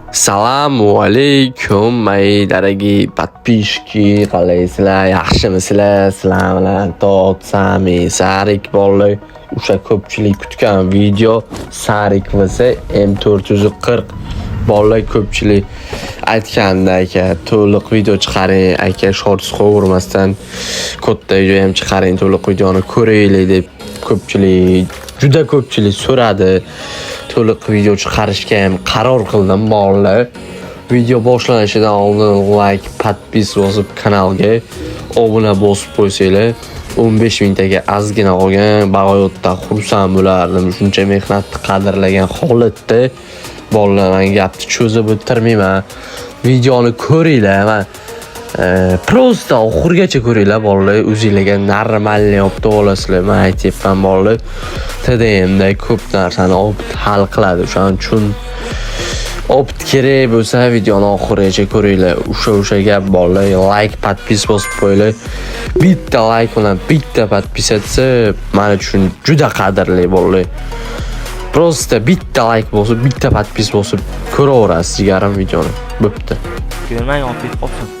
Assalomu alaykum, мои дорогие подписчики, qalaysizlar, yaxshimisizlar? Sizlar bilan Tot Sami Sarik bolalar. O'sha ko'pchilik kutgan video Sarik vs M440 bolalar ko'pchilik aytganda aka, to'liq video chiqaring, aka shorts qo'yurmasdan katta video ham chiqaring, to'liq videoni ko'raylik deb juda ko'pchilik so'radi. To'liq video chiqarishga ham qaror qildim bolalar. Video boshlanishidan oldin like, podpis bosib kanalga obuna bosib qo'ysanglar, 15 mingtaga ozgina qolgan bag'oyatda xursand bo'lardim. Shuncha mehnatni qadrlagan holatda bolalar, men gapni cho'zib o'tirmayman. Videoni ko'ringlar. Prosta oxirigacha ko'ringlar bolalar, o'zingizlarga normalniy olib olasizlar. Men aytayapman bolalar, TDMda ko'p narsani hal qiladi. O'shaning uchun opit kerak bo'lsa videoni oxirigacha ko'ringlar. O'sha gap bolalar, like, podpis bosib qo'yinglar. Bitta like bilan bitta podpis etsa, men uchun juda qadrli bolalar. Prosta bitta like bosib, bitta podpis bosib ko'raverasiz jigarim videoni. Bo'pti. Ko'rmang, opit qolsin.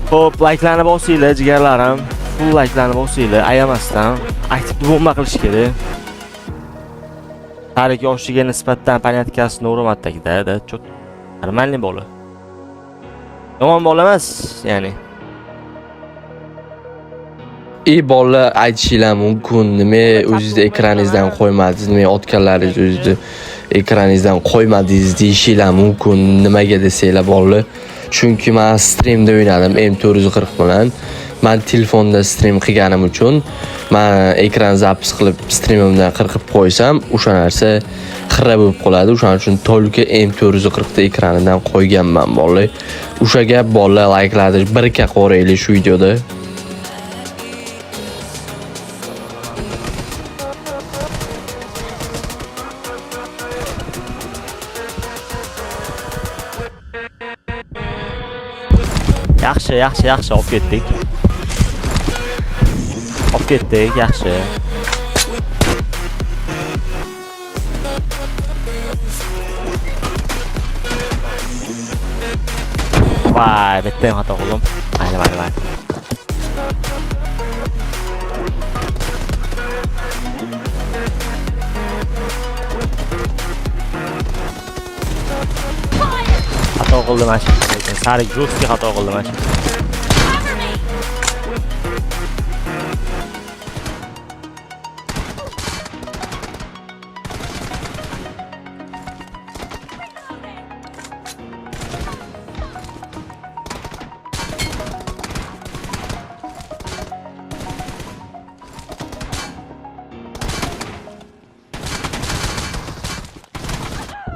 Xo'p, like'larni bosinglar jigarlarim. Full like'larni bosinglar, ayamasdan. Aktiv bomba qilish kerak. Tarik yoshiga nisbatan panatkasini o'rmatdagida, cho't normalniy bola. Yomon bola emas, ya'ni. Bolalar aytishinglar mumkin, nima o'zingizda ekraningizdan qo'ymadingiz, nima otganlaringiz o'zingizda ekraningizdan qo'ymadingiz deyishinglar mumkin, nimaga desanglar bolalar. Chunki men streamda o'ynadim M440 bilan. Men telefonda stream qilganim uchun men ekran zapis qilib streamimdan qirqib qo'ysam, o'sha narsa xira bo'lib qoladi. O'shaning uchun to'lka M440 da ekranidan qo'yganman bolalar. O'sha gap bolalar, like'larni birga qo'raylik shu videoda. Yaxshi, olib ketdik. Yaxshi. Vay, bitta ham xato qildim. Mayli. Xato qildim mana shu. Sarik jo'ski xato qildim mana shu.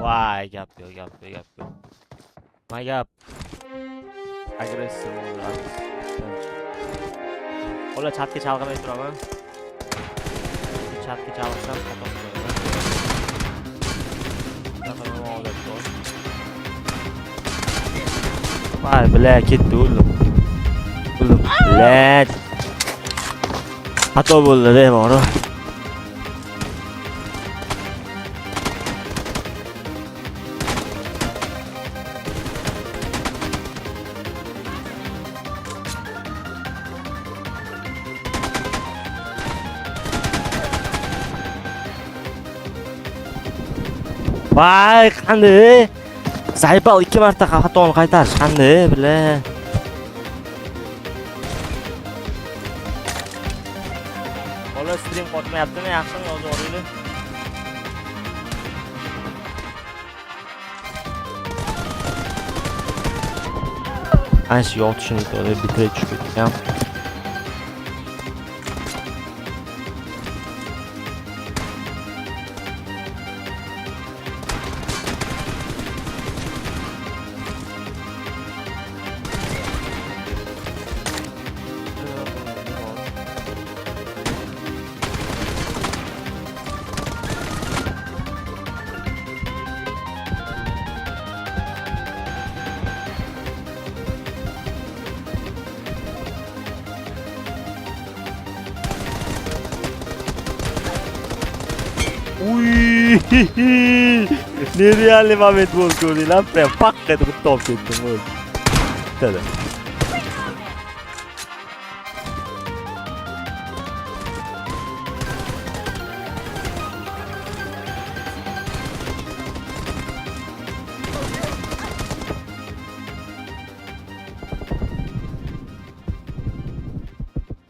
Vay, gap yo'q. My gap. Agressiv bo'ldi. Ola chatga chalg'amay turaman. Chatga chalg'isam xato bo'ladi. Vay, bla, ketdi o'ldim. Bla. Xato bo'ldi-da, bora. Vay, qanday? Zaypal 2 marta xatoni qaytarish qanday, bile. Bola stream qotmayaptimi? Yaxshimi yozib yuboringlar. Ancha yotishini aytadi, bitirib tushib ketgan. Uy! Nereal moment bo'ldi ko'rdinglar, prям paqqa etib top ketdim o'zi. Bittada.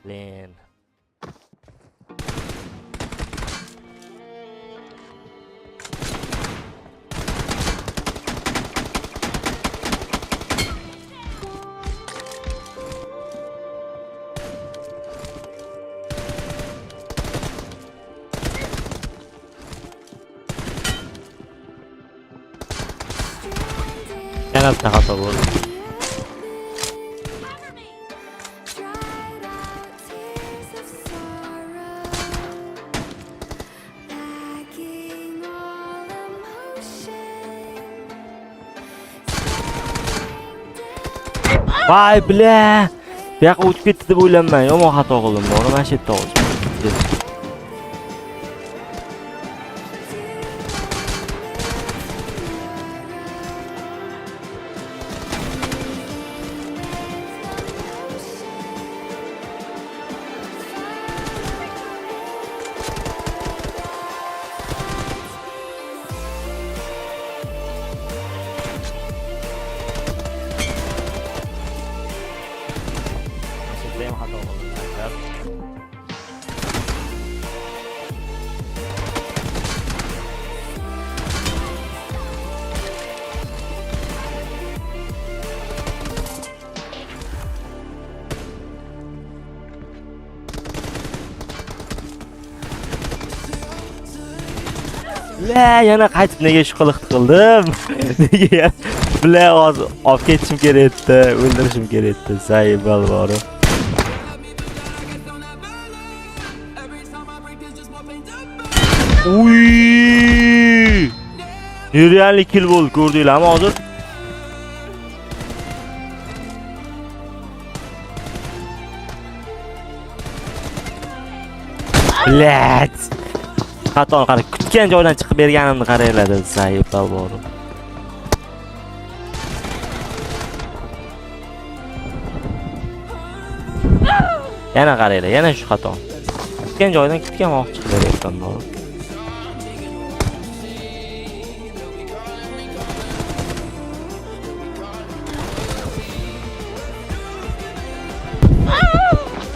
Len. Yana bitta xato bo'ldi. Vay bile. Bu yoqqa o'tib ketdi deb o'ylanmang. Yomon xato qildim. To'g'ri, mana shu yerda oldim. Benim xato qildim. La, yana qaytib nega shu qiliqni qildim? Nega? Bile hozir olib ketishim kerak edi, o'ldirishim kerak edi. Zaybal bor. Uy! Nereal kill bo'ldi, ko'rdinglarmi hozir? Lat! Xatoni qarang, kutgan joydan chiqib berganimni qaranglar, zaybal bor. Yana qaranglar, yana shu xato. Kutgan joydan kutgan vaqt chiqib berayotgan bor.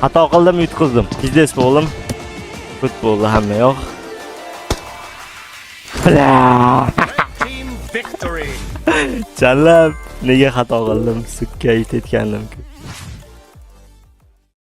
Xato qildim, yutqizdim. Biznes bo'lim. Futbolda hamma yo'q. Team victory. Chalab, nega xato qildim? Sukka aytayotgandim-ku.